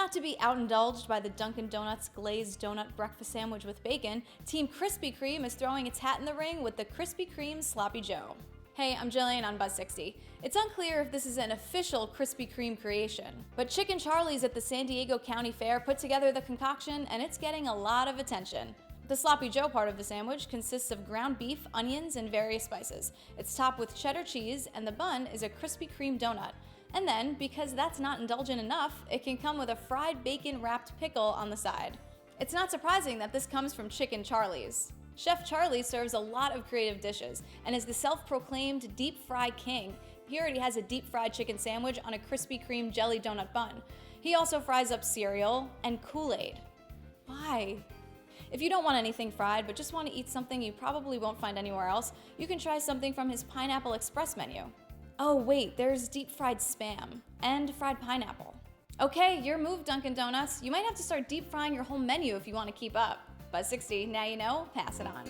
Not to be outindulged by the Dunkin' Donuts glazed donut breakfast sandwich with bacon, Team Krispy Kreme is throwing its hat in the ring with the Krispy Kreme Sloppy Joe. Hey, I'm Gillian on Buzz60. It's unclear if this is an official Krispy Kreme creation, but Chicken Charlie's at the San Diego County Fair put together the concoction and it's getting a lot of attention. The Sloppy Joe part of the sandwich consists of ground beef, onions, and various spices. It's topped with cheddar cheese, and the bun is a Krispy Kreme donut. And then, because that's not indulgent enough, it can come with a fried bacon-wrapped pickle on the side. It's not surprising that this comes from Chicken Charlie's. Chef Charlie serves a lot of creative dishes and is the self-proclaimed deep fry king. He already has a deep fried chicken sandwich on a Krispy Kreme jelly donut bun. He also fries up cereal and Kool-Aid. Why? If you don't want anything fried but just want to eat something you probably won't find anywhere else, you can try something from his Pineapple Express menu. Oh wait, there's deep fried Spam and fried pineapple. Okay, your move, Dunkin' Donuts. You might have to start deep frying your whole menu if you want to keep up. Buzz60, now you know, pass it on.